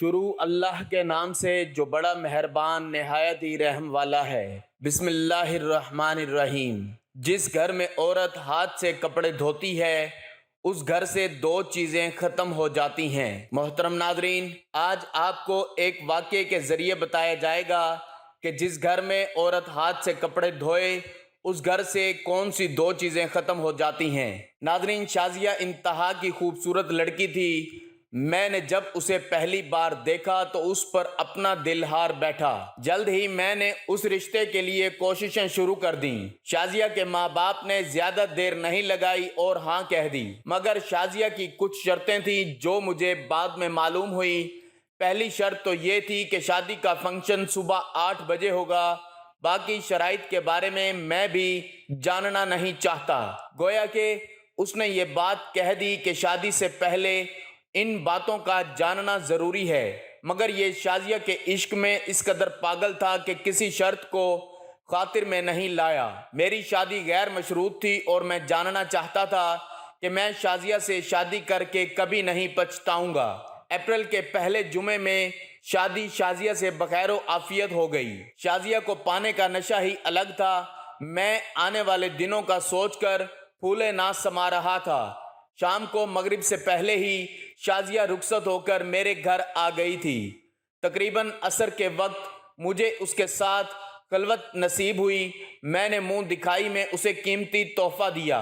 شروع اللہ کے نام سے جو بڑا مہربان نہایت ہی رحم والا ہے۔ بسم اللہ الرحمن الرحیم۔ جس گھر میں عورت ہاتھ سے کپڑے دھوتی ہے اس گھر سے دو چیزیں ختم ہو جاتی ہیں۔ محترم ناظرین، آج آپ کو ایک واقعے کے ذریعے بتایا جائے گا کہ جس گھر میں عورت ہاتھ سے کپڑے دھوئے اس گھر سے کون سی دو چیزیں ختم ہو جاتی ہیں۔ ناظرین، شازیہ انتہا کی خوبصورت لڑکی تھی۔ میں نے جب اسے پہلی بار دیکھا تو اس پر اپنا دل ہار بیٹھا۔ جلد ہی میں نے اس رشتے کے لیے کوششیں شروع کر دیں۔ شازیہ کے ماں باپ نے زیادہ دیر نہیں لگائی اور ہاں کہہ دی، مگر شازیہ کی کچھ شرطیں تھیں جو مجھے بعد میں معلوم ہوئی۔ پہلی شرط تو یہ تھی کہ شادی کا فنکشن صبح 8 بجے ہوگا۔ باقی شرائط کے بارے میں بھی جاننا نہیں چاہتا۔ گویا کہ اس نے یہ بات کہہ دی کہ شادی سے پہلے ان باتوں کا جاننا ضروری ہے، مگر یہ شازیہ کے عشق میں اس قدر پاگل تھا کہ کسی شرط کو خاطر میں نہیں لایا۔ میری شادی غیر مشروط تھی اور میں جاننا چاہتا تھا کہ میں شازیہ سے شادی کر کے کبھی نہیں پچھتاؤں گا۔ اپریل کے پہلے جمعے میں شادی شازیہ سے بخیر و عافیت ہو گئی۔ شازیہ کو پانے کا نشہ ہی الگ تھا۔ میں آنے والے دنوں کا سوچ کر پھولے نہ سما رہا تھا۔ شام کو مغرب سے پہلے ہی شازیہ رخصت ہو کر میرے گھر آ گئی تھی۔ تقریباً عصر کے وقت مجھے اس کے ساتھ خلوت نصیب ہوئی۔ میں نے منہ دکھائی میں اسے قیمتی تحفہ دیا۔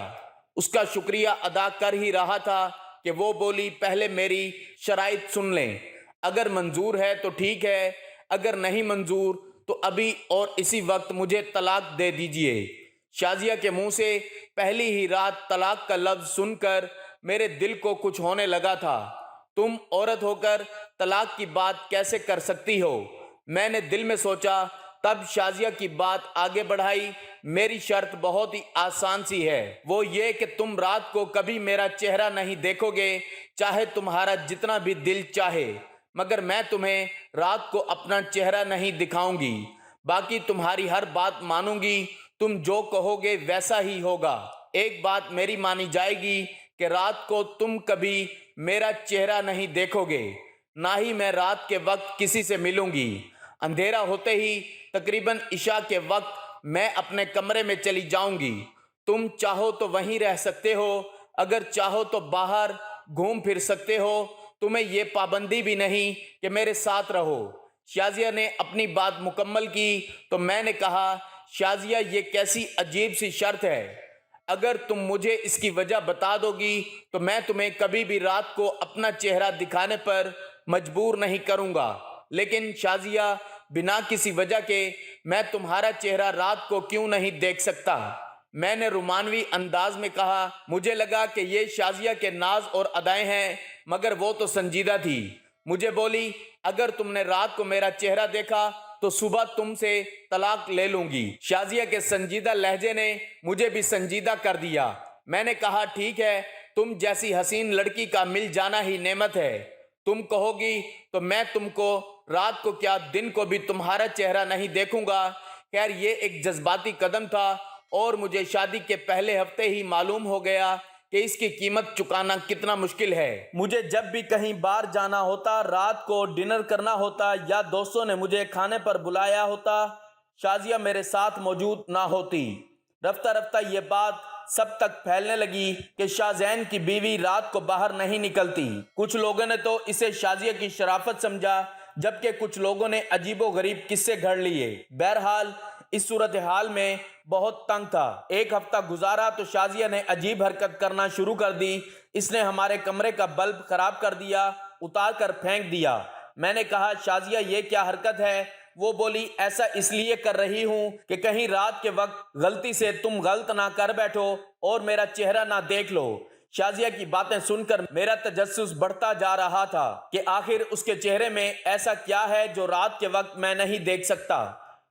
اس کا شکریہ ادا کر ہی رہا تھا کہ وہ بولی، پہلے میری شرائط سن لیں، اگر منظور ہے تو ٹھیک ہے، اگر نہیں منظور تو ابھی اور اسی وقت مجھے طلاق دے دیجئے۔ شازیہ کے منہ سے پہلی ہی رات طلاق کا لفظ سن کر میرے دل کو کچھ ہونے لگا تھا۔ تم عورت ہو کر طلاق کی بات کیسے کر سکتی ہو؟ میں نے دل میں سوچا۔ تب شازیہ کی بات آگے بڑھائی۔ میری شرط بہت ہی آسان سی ہے، وہ یہ کہ تم رات کو کبھی میرا چہرہ نہیں دیکھو گے، چاہے تمہارا جتنا بھی دل چاہے، مگر میں تمہیں رات کو اپنا چہرہ نہیں دکھاؤں گی۔ باقی تمہاری ہر بات مانوں گی، تم جو کہو گے ویسا ہی ہوگا۔ ایک بات میری مانی جائے گی کہ رات کو تم کبھی میرا چہرہ نہیں دیکھو گے، نہ ہی میں رات کے وقت کسی سے ملوں گی۔ اندھیرا ہوتے ہی تقریباً عشاء کے وقت میں اپنے کمرے میں چلی جاؤں گی۔ تم چاہو تو وہیں رہ سکتے ہو، اگر چاہو تو باہر گھوم پھر سکتے ہو، تمہیں یہ پابندی بھی نہیں کہ میرے ساتھ رہو۔ شازیہ نے اپنی بات مکمل کی تو میں نے کہا، شازیہ یہ کیسی عجیب سی شرط ہے؟ اگر تم مجھے اس کی وجہ بتا دو گی تو میں تمہیں کبھی بھی رات کو اپنا چہرہ دکھانے پر مجبور نہیں کروں گا۔ لیکن شازیہ، بنا کسی وجہ کے میں تمہارا چہرہ رات کو کیوں نہیں دیکھ سکتا؟ میں نے رومانوی انداز میں کہا۔ مجھے لگا کہ یہ شازیہ کے ناز اور ادائیں ہیں، مگر وہ تو سنجیدہ تھی۔ مجھے بولی، اگر تم نے رات کو میرا چہرہ دیکھا تو صبح تم سے طلاق لے لوں گی۔ شازیہ کے سنجیدہ لہجے نے مجھے بھی سنجیدہ کر دیا۔ میں نے کہا، ٹھیک ہے، تم جیسی حسین لڑکی کا مل جانا ہی نعمت ہے۔ تم کہو گی تو میں تم کو رات کو کیا دن کو بھی تمہارا چہرہ نہیں دیکھوں گا۔ خیر، یہ ایک جذباتی قدم تھا اور مجھے شادی کے پہلے ہفتے ہی معلوم ہو گیا کہ اس کی قیمت چکانا کتنا مشکل ہے۔ مجھے جب بھی کہیں باہر جانا ہوتا، رات کو ڈنر کرنا ہوتا یا دوستوں نے مجھے کھانے پر بلایا ہوتا، شازیہ میرے ساتھ موجود نہ ہوتی۔ رفتہ رفتہ یہ بات سب تک پھیلنے لگی کہ شاہ زین کی بیوی رات کو باہر نہیں نکلتی۔ کچھ لوگوں نے تو اسے شازیہ کی شرافت سمجھا، جبکہ کچھ لوگوں نے عجیب و غریب قصے گھڑ لیے۔ بہرحال اس صورتحال میں بہت تنگ تھا۔ ایک ہفتہ گزارا تو شازیہ نے عجیب حرکت کرنا شروع کر دی۔ اس نے ہمارے کمرے کا بلب خراب کر دیا، اتار کر پھینک دیا۔ میں نے کہا، شازیہ یہ کیا حرکت ہے؟ وہ بولی، ایسا اس لیے کر رہی ہوں کہ کہیں رات کے وقت غلطی سے تم غلط نہ کر بیٹھو اور میرا چہرہ نہ دیکھ لو۔ شازیہ کی باتیں سن کر میرا تجسس بڑھتا جا رہا تھا کہ آخر اس کے چہرے میں ایسا کیا ہے جو رات کے وقت میں نہیں دیکھ سکتا۔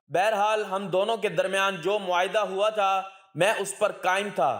بہرحال ہم دونوں کے درمیان جو معاہدہ ہوا تھا میں اس پر قائم تھا۔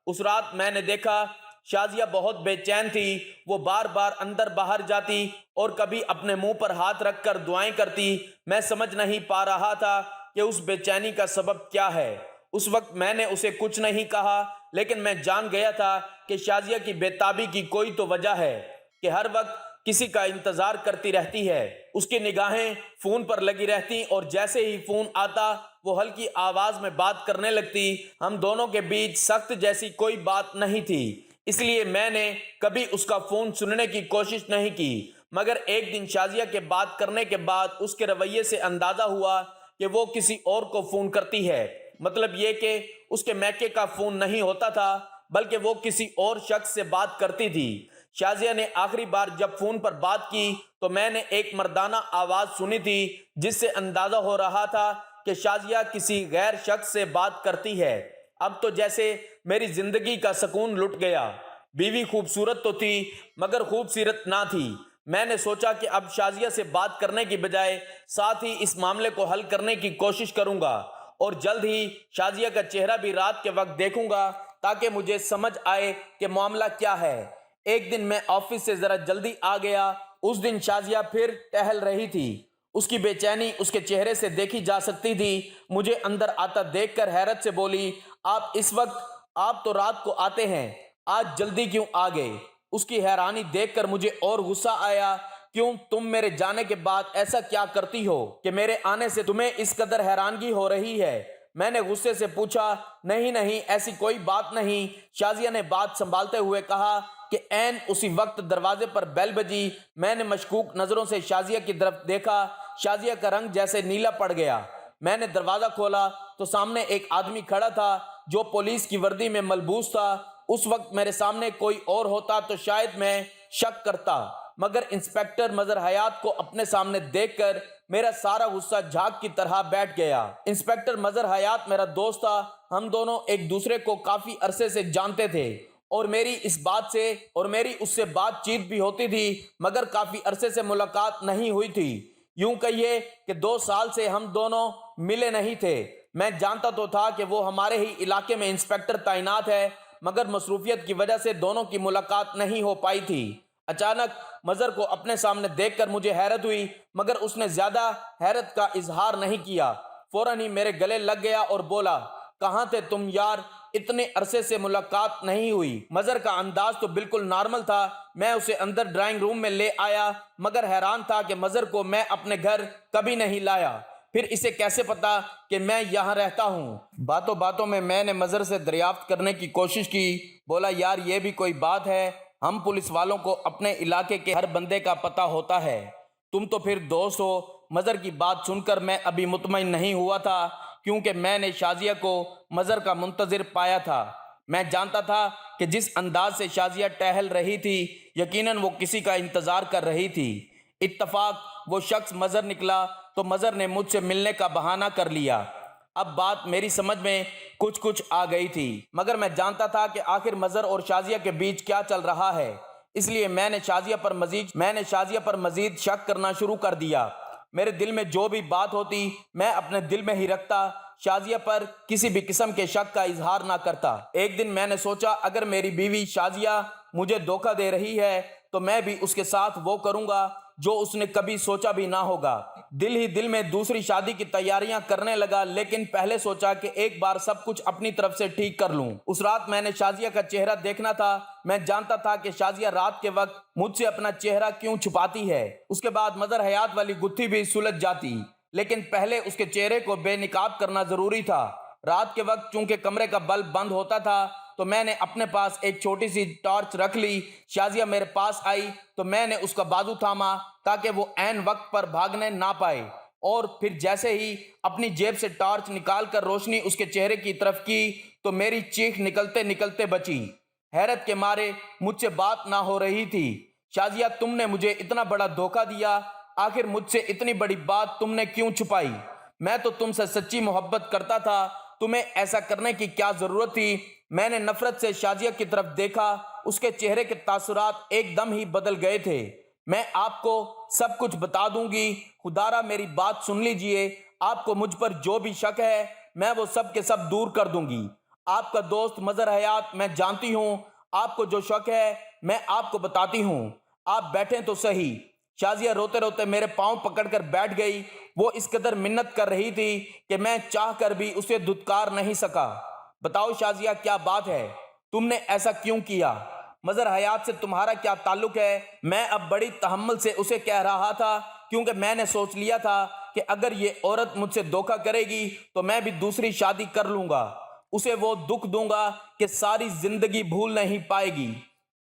اس رات میں نے دیکھا شازیہ بہت بے چین تھی۔ وہ بار بار اندر باہر جاتی اور کبھی اپنے منہ پر ہاتھ رکھ کر دعائیں کرتی۔ میں سمجھ نہیں پا رہا تھا کہ اس بے چینی کا سبب کیا ہے۔ اس وقت میں نے اسے کچھ نہیں کہا، لیکن میں جان گیا تھا کہ شازیہ کی بے تابی کی کوئی تو وجہ ہے کہ ہر وقت کسی کا انتظار کرتی رہتی ہے۔ اس کی نگاہیں فون پر لگی رہتی اور جیسے ہی فون آتا وہ ہلکی آواز میں بات کرنے لگتی۔ ہم دونوں کے بیچ سخت جیسی کوئی بات نہیں تھی، اس لیے میں نے کبھی اس کا فون سننے کی کوشش نہیں کی، مگر ایک دن شازیہ کے بات کرنے کے بعد اس کے رویے سے اندازہ ہوا کہ وہ کسی اور کو فون کرتی ہے۔ مطلب یہ کہ اس کے میکے کا فون نہیں ہوتا تھا بلکہ وہ کسی اور شخص سے بات کرتی تھی۔ شازیہ نے آخری بار جب فون پر بات کی تو میں نے ایک مردانہ آواز سنی تھی جس سے اندازہ ہو رہا تھا کہ شازیہ کسی غیر شخص سے بات کرتی ہے۔ اب تو جیسے میری زندگی کا سکون لٹ گیا۔ بیوی خوبصورت تو تھی مگر خوبصورت نہ تھی۔ میں نے سوچا کہ اب شازیہ سے بات کرنے کی بجائے ساتھ ہی اس معاملے کو حل کرنے کی کوشش کروں گا اور جلد ہی شازیہ کا چہرہ بھی رات کے وقت دیکھوں گا تاکہ مجھے سمجھ آئے کہ معاملہ کیا ہے۔ ایک دن میں آفس سے ذرا جلدی آ گیا۔ اس دن شازیہ پھر ٹہل رہی تھی۔ اس کی بے چینی اس کے چہرے سے دیکھی جا سکتی تھی۔ مجھے اندر آتا دیکھ کر حیرت سے بولی، آپ تو رات کو آتے ہیں، آج جلدی کیوں آ گئے؟ اس کی حیرانی دیکھ کر مجھے اور غصہ آیا۔ کیوں تم میرے جانے کے بعد ایسا کیا کرتی ہو کہ میرے آنے سے تمہیں اس قدر حیرانگی ہو رہی ہے؟ میں نے غصے سے پوچھا۔ نہیں ایسی کوئی بات نہیں، شازیہ نے بات سنبھالتے ہوئے کہا کہ عین اسی وقت دروازے پر بیل بجی۔ میں نے مشکوک نظروں سے شازیہ کی طرف دیکھا۔ شازیہ کا رنگ جیسے نیلا پڑ گیا۔ میں نے دروازہ کھولا تو سامنے ایک آدمی کھڑا تھا جو پولیس کی وردی میں ملبوس تھا۔ اس وقت میرے سامنے کوئی اور ہوتا تو شاید میں شک کرتا، مگر انسپکٹر مظہر حیات کو اپنے سامنے دیکھ کر میرا سارا غصہ جھاگ کی طرح بیٹھ گیا۔ انسپکٹر مظہر حیات میرا دوست تھا۔ ہم دونوں ایک دوسرے کو کافی عرصے سے جانتے تھے اور میری اس سے بات چیت بھی ہوتی تھی، مگر کافی عرصے سے ملاقات نہیں ہوئی تھی۔ یوں کہیے کہ 2 سال سے ہم دونوں ملے نہیں تھے۔ میں جانتا تو تھا کہ وہ ہمارے ہی علاقے میں انسپکٹر تعینات ہے، مگر مصروفیت کی وجہ سے دونوں کی ملاقات نہیں ہو پائی تھی۔ اچانک مظہر کو اپنے سامنے دیکھ کر مجھے حیرت ہوئی، مگر اس نے زیادہ حیرت کا اظہار نہیں کیا۔ فوراً ہی میرے گلے لگ گیا اور بولا، کہاں تھے تم یار؟ اتنے عرصے سے ملاقات نہیں ہوئی۔ مظہر کا انداز تو بالکل نارمل تھا۔ میں اسے اندر ڈرائنگ روم میں لے آیا، مگر حیران تھا کہ مظہر کو میں اپنے گھر کبھی نہیں لایا، پھر اسے کیسے پتا کہ میں یہاں رہتا ہوں؟ باتوں میں نے مظہر سے دریافت کرنے کی کوشش کی۔ بولا، یار یہ بھی کوئی بات ہے؟ ہم پولیس والوں کو اپنے علاقے کے ہر بندے کا پتہ ہوتا ہے، تم تو پھر دوست ہو۔ مظہر کی بات سن کر میں ابھی مطمئن نہیں ہوا تھا، کیونکہ میں نے شازیہ کو مظہر کا منتظر پایا تھا۔ میں جانتا تھا کہ جس انداز سے شازیہ ٹہل رہی تھی یقیناً وہ کسی کا انتظار کر رہی تھی۔ اتفاق وہ شخص مظہر نکلا تو مظہر نے مجھ سے ملنے کا بہانہ کر لیا۔ اب بات میری سمجھ میں کچھ آ گئی تھی، مگر میں جانتا تھا کہ آخر مظہر اور شازیہ کے بیچ کیا چل رہا ہے، اس لیے میں نے شازیہ پر مزید شک کرنا شروع کر دیا۔ میرے دل میں جو بھی بات ہوتی میں اپنے دل میں ہی رکھتا، شازیہ پر کسی بھی قسم کے شک کا اظہار نہ کرتا۔ ایک دن میں نے سوچا اگر میری بیوی شازیہ مجھے دھوکہ دے رہی ہے تو میں بھی اس کے ساتھ وہ کروں گا جو اس نے کبھی سوچا بھی نہ ہوگا۔ دل ہی دل میں دوسری شادی کی تیاریاں کرنے لگا، لیکن پہلے سوچا کہ ایک بار سب کچھ اپنی طرف سے ٹھیک کر لوں۔ اس رات میں نے شازیہ کا چہرہ دیکھنا تھا۔ میں جانتا تھا کہ شازیہ رات کے وقت مجھ سے اپنا چہرہ کیوں چھپاتی ہے۔ اس کے بعد مظہر حیات والی گتھی بھی سلجھ جاتی، لیکن پہلے اس کے چہرے کو بے نقاب کرنا ضروری تھا۔ رات کے وقت چونکہ کمرے کا بلب بند ہوتا تھا تو میں نے اپنے پاس ایک چھوٹی سی ٹارچ رکھ لی۔ شازیہ میرے پاس آئی تو میں نے اس کا بازو تھاما تاکہ وہ عین وقت پر بھاگنے نہ پائے، اور پھر جیسے ہی اپنی جیب سے ٹارچ نکال کر روشنی اس کے چہرے کی طرف کی تو میری چیخ نکلتے بچی۔ حیرت کے مارے مجھ سے بات نہ ہو رہی تھی۔ شازیہ، تم نے مجھے اتنا بڑا دھوکہ دیا، آخر مجھ سے اتنی بڑی بات تم نے کیوں چھپائی؟ میں تو تم سے سچی محبت کرتا تھا، تمہیں ایسا کرنے کی کیا ضرورت تھی؟ میں نے نفرت سے شازیہ کی طرف دیکھا، اس کے چہرے کے تاثرات ایک دم ہی بدل گئے تھے۔ میں آپ کو سب کچھ بتا دوں گی، خدارا میری بات سن لیجئے۔ آپ کو مجھ پر جو بھی شک ہے میں وہ سب کے سب دور کر دوں گی۔ آپ کا دوست مظہر حیات، میں جانتی ہوں آپ کو جو شک ہے میں آپ کو بتاتی ہوں۔ آپ بیٹھیں تو صحیح۔ شازیہ روتے روتے میرے پاؤں پکڑ کر بیٹھ گئی۔ وہ اس قدر منت کر رہی تھی کہ میں چاہ کر بھی اسے دھتکار نہیں سکا۔ بتاؤ شازیہ، کیا بات ہے؟ تم نے ایسا کیوں کیا؟ مظہر حیات سے تمہارا کیا تعلق ہے؟ میں اب بڑی تحمل سے اسے کہہ رہا تھا، کیونکہ میں نے سوچ لیا تھا کہ اگر یہ عورت مجھ سے دھوکہ کرے گی تو میں بھی دوسری شادی کر لوں گا، اسے وہ دکھ دوں گا کہ ساری زندگی بھول نہیں پائے گی۔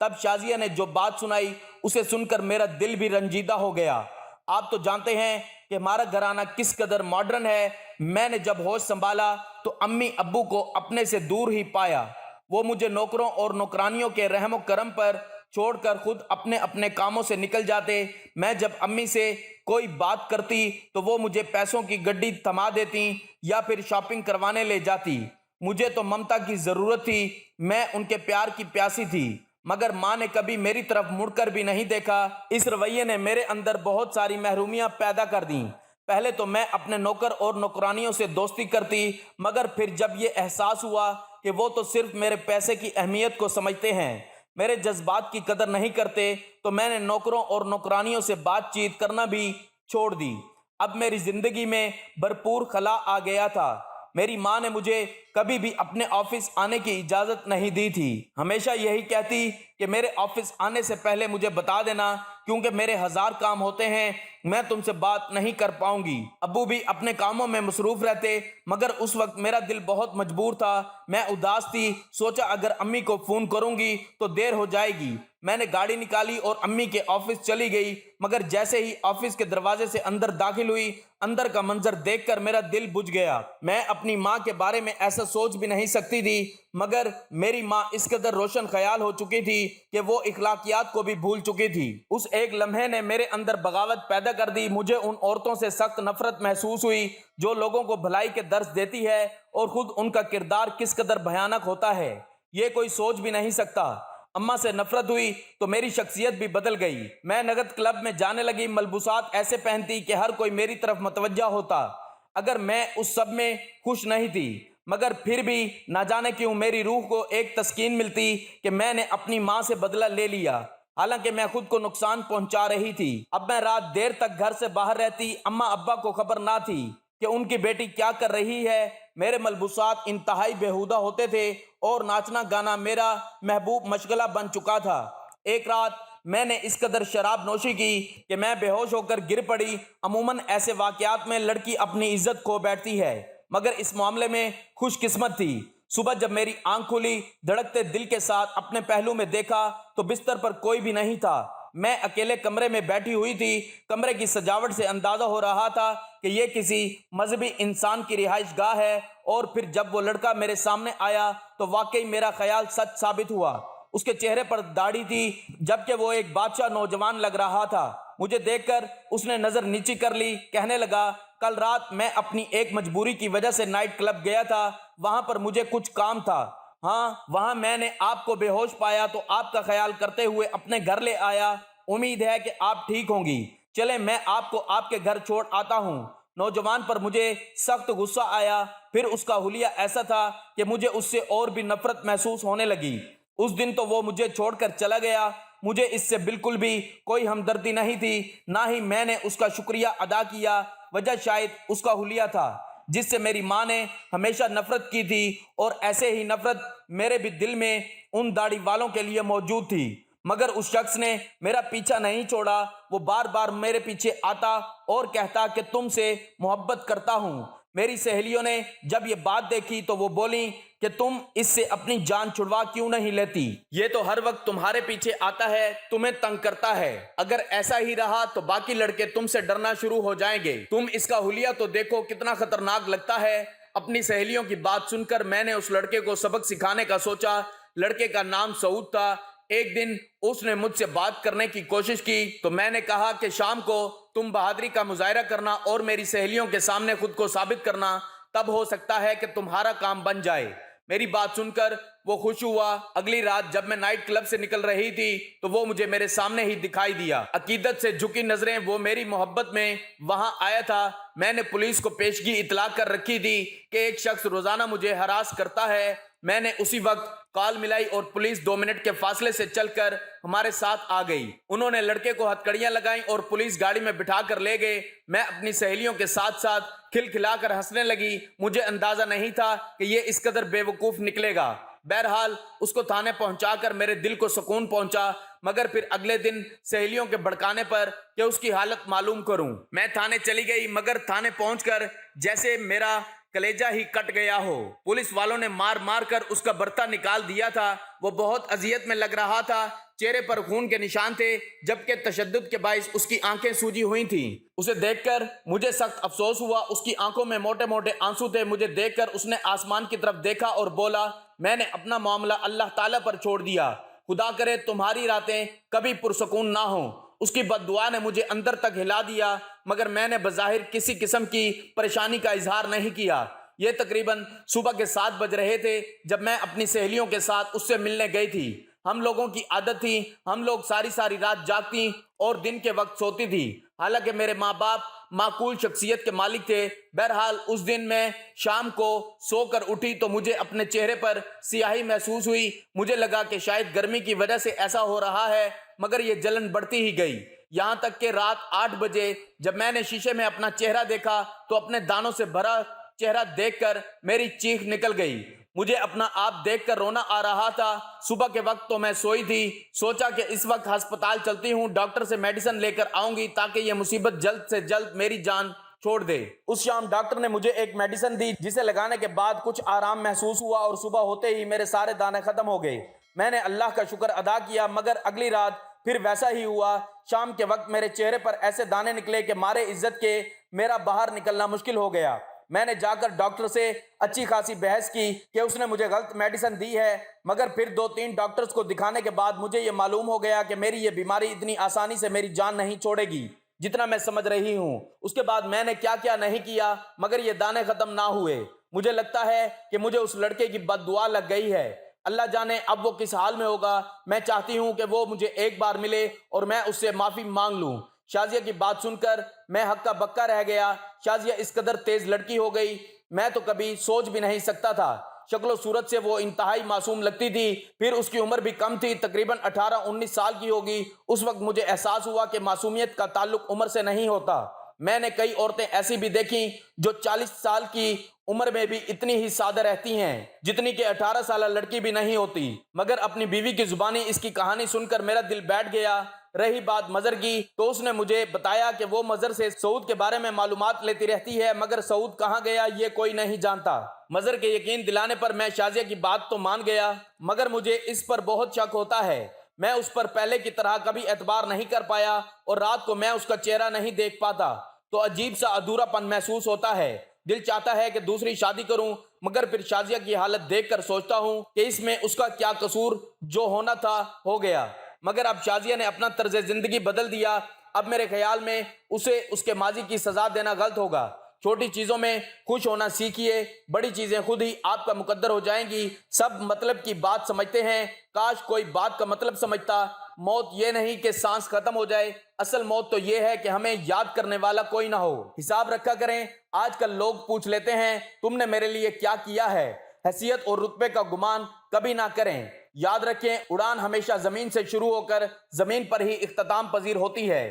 تب شازیہ نے جو بات سنائی اسے سن کر میرا دل بھی رنجیدہ ہو گیا۔ آپ تو جانتے ہیں کہ ہمارا گھرانہ کس قدر ماڈرن ہے۔ میں نے جب ہوش سنبھالا تو امی ابو کو اپنے سے دور ہی پایا۔ وہ مجھے نوکروں اور نوکرانیوں کے رحم و کرم پر چھوڑ کر خود اپنے اپنے کاموں سے نکل جاتے۔ میں جب امی سے کوئی بات کرتی تو وہ مجھے پیسوں کی گڈی تھما دیتی یا پھر شاپنگ کروانے لے جاتی۔ مجھے تو ممتا کی ضرورت تھی، میں ان کے پیار کی پیاسی تھی، مگر ماں نے کبھی میری طرف مڑ کر بھی نہیں دیکھا۔ اس رویے نے میرے اندر بہت ساری محرومیاں پیدا کر دیں۔ پہلے تو میں اپنے نوکر اور نوکرانیوں سے دوستی کرتی، مگر پھر جب یہ احساس ہوا کہ وہ تو صرف میرے پیسے کی اہمیت کو سمجھتے ہیں، میرے جذبات کی قدر نہیں کرتے، تو میں نے نوکروں اور نوکرانیوں سے بات چیت کرنا بھی چھوڑ دی۔ اب میری زندگی میں بھرپور خلا آ گیا تھا۔ میری ماں نے مجھے کبھی بھی اپنے آفس آنے کی اجازت نہیں دی تھی، ہمیشہ یہی کہتی کہ میرے آفس آنے سے پہلے مجھے بتا دینا، کیونکہ میرے ہزار کام ہوتے ہیں، میں تم سے بات نہیں کر پاؤں گی۔ ابو بھی اپنے کاموں میں مصروف رہتے، مگر اس وقت میرا دل بہت مجبور تھا، میں اداس تھی۔ سوچا اگر امی کو فون کروں گی تو دیر ہو جائے گی۔ میں نے گاڑی نکالی اور امی کے آفس چلی گئی، مگر جیسے ہی آفس کے دروازے سے اندر داخل ہوئی، اندر کا منظر دیکھ کر میرا دل بجھ گیا۔ میں اپنی ماں کے بارے میں ایسا سوچ بھی نہیں سکتی تھی، مگر میری ماں اس قدر روشن خیال ہو چکی تھی کہ وہ اخلاقیات کو بھی بھول چکی تھی۔ اس ایک لمحے نے میرے اندر بغاوت پیدا کر دی۔ مجھے ان عورتوں سے سخت نفرت محسوس ہوئی جو لوگوں کو بھلائی کے درس دیتی ہے، اور خود ان کا کردار کس قدر بھیانک ہوتا ہے یہ کوئی سوچ بھی نہیں سکتا۔ اماں سے نفرت ہوئی تو میری شخصیت بھی بدل گئی۔ میں نگد کلب میں جانے لگی، ملبوسات ایسے پہنتی کہ ہر کوئی میری طرف متوجہ ہوتا۔ اگر میں اس سب میں خوش نہیں تھی، مگر پھر بھی نہ جانے کیوں میری روح کو ایک تسکین ملتی کہ میں نے اپنی ماں سے بدلہ لے لیا، حالانکہ میں خود کو نقصان پہنچا رہی تھی۔ اب میں رات دیر تک گھر سے باہر رہتی، اماں ابا کو خبر نہ تھی کہ ان کی بیٹی کیا کر رہی ہے۔ میرے ملبوسات انتہائی بیہودہ ہوتے تھے اور ناچنا گانا میرا محبوب مشغلہ بن چکا تھا۔ ایک رات میں نے اس قدر شراب نوشی کی کہ میں بے ہوش ہو کر گر پڑی۔ عموماً ایسے واقعات میں لڑکی اپنی عزت کھو بیٹھتی ہے، مگر اس معاملے میں خوش قسمت تھی۔ صبح جب میری آنکھ کھلی، دھڑکتے دل کے ساتھ اپنے پہلو میں دیکھا تو بستر پر کوئی بھی نہیں تھا۔ میں اکیلے کمرے میں بیٹھی ہوئی تھی۔ کمرے کی سجاوٹ سے اندازہ ہو رہا تھا کہ یہ کسی مذہبی انسان کی رہائش گاہ ہے، اور پھر جب وہ لڑکا میرے سامنے آیا تو واقعی میرا خیال سچ ثابت ہوا۔ اس کے چہرے پر داڑھی تھی، جبکہ وہ ایک بادشاہ نوجوان لگ رہا تھا۔ مجھے دیکھ کر اس نے نظر نیچی کر لی، کہنے لگا، کل رات میں اپنی ایک مجبوری کی وجہ سے نائٹ کلب گیا تھا، وہاں پر مجھے کچھ کام تھا۔ ہاں، وہاں میں نے آپ کو بے ہوش پایا تو آپ کا خیال کرتے ہوئے اپنے گھر لے آیا۔ امید ہے کہ آپ ٹھیک ہوں گی، چلیں میں آپ کو آپ کے گھر چھوڑ آتا ہوں۔ نوجوان پر مجھے سخت غصہ آیا، پھر اس کا حلیہ ایسا تھا کہ مجھے اس سے اور بھی نفرت محسوس ہونے لگی۔ اس دن تو وہ مجھے چھوڑ کر چلا گیا، مجھے اس سے بالکل بھی کوئی ہمدردی نہیں تھی، نہ ہی میں نے اس کا شکریہ ادا کیا۔ وجہ شاید اس کا حلیہ تھا جس سے میری ماں نے ہمیشہ نفرت کی تھی، اور ایسے ہی نفرت میرے بھی دل میں ان داڑھی والوں کے لیے موجود تھی۔ مگر اس شخص نے میرا پیچھا نہیں چھوڑا، وہ بار بار میرے پیچھے آتا اور کہتا کہ تم سے محبت کرتا ہوں۔ میری سہیلیوں نے جب یہ بات دیکھی تو وہ بولیں کہ تم اس سے اپنی جان چھڑوا کیوں نہیں لیتی؟ یہ تو ہر وقت تمہارے پیچھے آتا ہے، تمہیں تنگ کرتا ہے۔ اگر ایسا ہی رہا تو باقی لڑکے تم سے ڈرنا شروع ہو جائیں گے۔ تم اس کا حلیہ تو دیکھو کتنا خطرناک لگتا ہے۔ اپنی سہیلیوں کی بات سن کر میں نے اس لڑکے کو سبق سکھانے کا سوچا۔ لڑکے کا نام سعود تھا۔ ایک دن اس نے مجھ سے بات کرنے کی کوشش کی تو میں نے کہا کہ شام کو تم بہادری کا مظاہرہ کرنا اور میری سہیلیوں کے سامنے خود کو ثابت کرنا، تب ہو سکتا ہے کہ تمہارا کام بن جائے۔ میری بات سن کر وہ خوش ہوا۔ اگلی رات جب میں نائٹ کلب سے نکل رہی تھی تو وہ مجھے میرے سامنے ہی دکھائی دیا۔ عقیدت سے جھکی نظریں، وہ میری محبت میں وہاں آیا تھا۔ میں نے پولیس کو پیشگی اطلاع کر رکھی تھی کہ ایک شخص روزانہ مجھے ہراس کرتا ہے۔ میں نے اسی وقت کال ملائی اور پولیس 2 منٹ کے فاصلے سے چل کر ہمارے ساتھ آ گئی۔ انہوں نے لڑکے کو ہتھکڑیاں لگائیں اور پولیس گاڑی میں بٹھا کر لے گئے۔ میں اپنی سہیلیوں کے ساتھ ساتھ کھل کھلا کر ہنسنے لگی۔ مجھے اندازہ نہیں تھا کہ یہ اس قدر بے وقوف نکلے گا۔ بہرحال اس کو تھانے پہنچا کر میرے دل کو سکون پہنچا، مگر پھر اگلے دن سہیلیوں کے بھڑکانے پر کہ اس کی حالت معلوم کروں میں تھانے چلی گئی، مگر تھانے پہنچ کر جیسے میرا کلیجہ ہی کٹ گیا ہو۔ پولیس والوں نے مار مار کر اس کا برتا نکال دیا تھا، وہ بہت اذیت میں لگ رہا تھا، چہرے پر خون کے نشان تھے، جبکہ تشدد کے باعث اس کی آنکھیں سوجی ہوئی تھیں۔ اسے دیکھ کر مجھے سخت افسوس ہوا، اس کی آنکھوں میں موٹے موٹے آنسو تھے۔ مجھے دیکھ کر اس نے آسمان کی طرف دیکھا اور بولا، میں نے اپنا معاملہ اللہ تعالیٰ پر چھوڑ دیا، خدا کرے تمہاری راتیں کبھی پرسکون نہ ہوں۔ اس کی بد دعا نے مجھے اندر تک ہلا دیا، مگر میں نے بظاہر کسی قسم کی پریشانی کا اظہار نہیں کیا۔ یہ تقریباً صبح کے 7 بج رہے تھے جب میں اپنی سہیلیوں کے ساتھ اس سے ملنے گئی تھی۔ ہم لوگوں کی عادت تھی، ہم لوگ ساری رات جاگتی اور دن کے وقت سوتی تھی، حالانکہ میرے ماں باپ معقول شخصیت کے مالک تھے۔ بہرحال اس دن میں شام کو سو کر اٹھی تو مجھے اپنے چہرے پر سیاہی محسوس ہوئی۔ مجھے لگا کہ شاید گرمی کی وجہ سے ایسا ہو رہا ہے، مگر یہ جلن بڑھتی ہی گئی، یہاں تک کہ رات 8 بجے جب میں نے شیشے میں اپنا چہرہ دیکھا تو اپنے دانوں سے بھرا چہرہ دیکھ کر میری چیخ نکل گئی۔ مجھے اپنا آپ دیکھ کر رونا آ رہا تھا۔ صبح کے وقت تو میں سوئی تھی، سوچا کہ اس وقت ہسپتال چلتی ہوں، ڈاکٹر سے میڈیسن لے کر آؤں گی تاکہ یہ مصیبت جلد سے جلد میری جان چھوڑ دے۔ اس شام ڈاکٹر نے مجھے ایک میڈیسن دی جسے لگانے کے بعد کچھ آرام محسوس ہوا اور صبح ہوتے ہی میرے سارے دانے ختم ہو گئے۔ میں نے اللہ کا شکر ادا کیا، مگر اگلی رات پھر ویسا ہی ہوا۔ شام کے وقت میرے چہرے پر ایسے دانے نکلے کہ مارے عزت کے میرا باہر نکلنا مشکل ہو گیا۔ میں نے جا کر ڈاکٹر سے اچھی خاصی بحث کی کہ اس نے مجھے غلط میڈیسن دی ہے، مگر پھر 2-3 ڈاکٹرز کو دکھانے کے بعد مجھے یہ معلوم ہو گیا کہ میری یہ بیماری اتنی آسانی سے میری جان نہیں چھوڑے گی جتنا میں سمجھ رہی ہوں۔ اس کے بعد میں نے کیا کیا نہیں کیا، مگر یہ دانے ختم نہ ہوئے۔ مجھے لگتا ہے کہ مجھے اس لڑکے کی بد دعا لگ گئی ہے، اللہ جانے اب وہ کس حال میں ہوگا۔ میں چاہتی ہوں کہ وہ مجھے ایک بار ملے اور میں اس سے معافی مانگ لوں۔ شازیہ کی بات سن کر میں ہکا بکا رہ گیا۔ شازیہ اس قدر تیز لڑکی ہو گئی، میں تو کبھی سوچ بھی نہیں سکتا تھا۔ شکل و صورت سے وہ انتہائی معصوم لگتی تھی، پھر اس کی عمر بھی کم تھی، تقریباً 18-19 سال کی ہوگی۔ اس وقت مجھے احساس ہوا کہ معصومیت کا تعلق عمر سے نہیں ہوتا۔ میں نے کئی عورتیں ایسی بھی دیکھیں جو 40 سال کی عمر میں بھی اتنی ہی سادہ رہتی ہیں جتنی کہ 18 سالہ لڑکی بھی نہیں ہوتی، مگر اپنی بیوی کی زبانی اس کی کہانی سن کر میرا دل بیٹھ گیا۔ رہی بات مظہر کی تو اس نے مجھے بتایا کہ وہ مظہر سے سعود کے بارے میں معلومات لیتی رہتی ہے، مگر سعود کہاں گیا یہ کوئی نہیں جانتا۔ مظہر کے یقین دلانے پر میں شازیہ کی بات تو مان گیا، مگر مجھے اس پر بہت شک ہوتا ہے۔ میں اس پر پہلے کی طرح کبھی اعتبار نہیں کر پایا اور رات کو میں اس کا چہرہ نہیں دیکھ پاتا تو عجیب سا ادھورا پن محسوس ہوتا ہے۔ دل چاہتا ہے کہ دوسری شادی کروں، مگر پھر شازیہ کی حالت دیکھ کر سوچتا ہوں کہ اس میں اس کا کیا قصور، جو ہونا تھا ہو گیا۔ مگر اب شازیہ نے اپنا طرز زندگی بدل دیا، اب میرے خیال میں اسے اس کے ماضی کی سزا دینا غلط ہوگا۔ چھوٹی چیزوں میں خوش ہونا سیکھیے، بڑی چیزیں خود ہی آپ کا مقدر ہو جائیں گی۔ سب مطلب کی بات سمجھتے ہیں، کاش کوئی بات کا مطلب سمجھتا۔ موت یہ نہیں کہ سانس ختم ہو جائے، اصل موت تو یہ ہے کہ ہمیں یاد کرنے والا کوئی نہ ہو۔ حساب رکھا کریں، آج کل لوگ پوچھ لیتے ہیں تم نے میرے لیے کیا کیا ہے۔ حیثیت اور رتبے کا گمان کبھی نہ کریں۔ یاد رکھیں، اڑان ہمیشہ زمین سے شروع ہو کر زمین پر ہی اختتام پذیر ہوتی ہے۔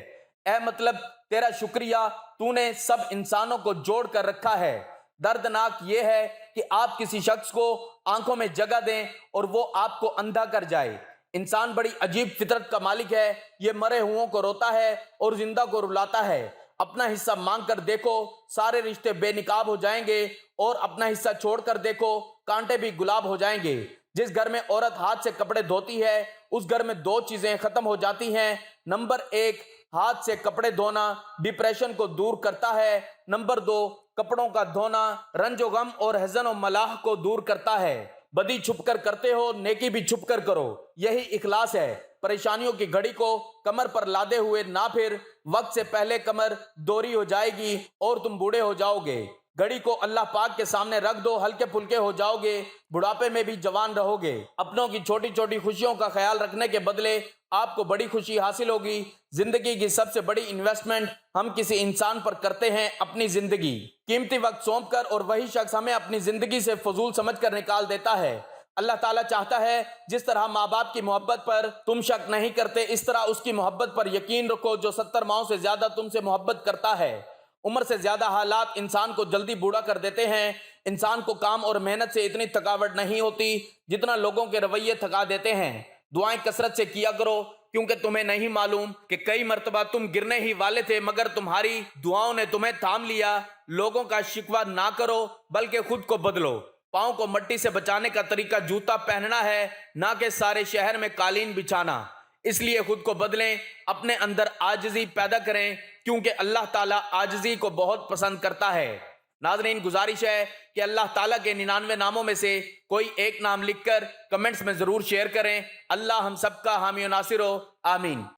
اے مطلب تیرا شکریہ، تو نے سب انسانوں کو جوڑ کر رکھا ہے۔ دردناک یہ ہے کہ آپ کسی شخص کو آنکھوں میں جگہ دیں اور وہ آپ کو اندھا کر جائے۔ انسان بڑی عجیب فطرت کا مالک ہے، یہ مرے ہوں کو روتا ہے اور زندہ کو رلاتا ہے۔ اپنا حصہ مانگ کر دیکھو، سارے رشتے بے نقاب ہو جائیں گے، اور اپنا حصہ چھوڑ کر دیکھو، کانٹے بھی گلاب ہو جائیں گے۔ جس گھر میں عورت ہاتھ سے کپڑے دھوتی ہے اس گھر میں 2 چیزیں ختم ہو جاتی ہیں۔ نمبر 1، ہاتھ سے کپڑے دھونا ڈپریشن کو دور کرتا ہے۔ نمبر 2، کپڑوں کا دھونا رنج و غم اور حزن و ملال کو دور کرتا ہے۔ بدی چھپ کر کرتے ہو، نیکی بھی چھپ کر کرو، یہی اخلاص ہے۔ پریشانیوں کی گھڑی کو کمر پر لادے ہوئے نہ پھر، وقت سے پہلے کمر دوری ہو جائے گی اور تم بوڑھے ہو جاؤ گے۔ گھڑی کو اللہ پاک کے سامنے رکھ دو، ہلکے پھلکے ہو جاؤ گے، بڑھاپے میں بھی جوان رہو گے۔ اپنوں کی چھوٹی چھوٹی خوشیوں کا خیال رکھنے کے بدلے آپ کو بڑی خوشی حاصل ہوگی۔ زندگی کی سب سے بڑی انویسٹمنٹ ہم کسی انسان پر کرتے ہیں اپنی زندگی۔ قیمتی وقت سونپ کر اور وہی شخص ہمیں اپنی زندگی سے فضول سمجھ کر نکال دیتا ہے۔ اللہ تعالیٰ چاہتا ہے جس طرح ماں باپ کی محبت پر تم شک نہیں کرتے، اس طرح اس کی محبت پر یقین رکھو جو 70 ماؤں سے زیادہ تم سے محبت کرتا ہے۔ عمر سے زیادہ حالات انسان کو جلدی بوڑھا کر دیتے ہیں۔ انسان کو کام اور محنت سے اتنی تھکاوٹ نہیں ہوتی جتنا لوگوں کے رویے تھکا دیتے ہیں۔ دعائیں کثرت سے کیا کرو، کیونکہ تمہیں نہیں معلوم کہ کئی مرتبہ تم گرنے ہی والے تھے مگر تمہاری دعاؤں نے تمہیں تھام لیا۔ لوگوں کا شکوہ نہ کرو بلکہ خود کو بدلو۔ پاؤں کو مٹی سے بچانے کا طریقہ جوتا پہننا ہے، نہ کہ سارے شہر میں قالین بچھانا۔ اس لیے خود کو بدلیں، اپنے اندر عاجزی پیدا کریں، کیونکہ اللہ تعالیٰ عاجزی کو بہت پسند کرتا ہے۔ ناظرین، گزارش ہے کہ اللہ تعالیٰ کے 99 ناموں میں سے کوئی ایک نام لکھ کر کمنٹس میں ضرور شیئر کریں۔ اللہ ہم سب کا حامی و ناصر ہو، آمین۔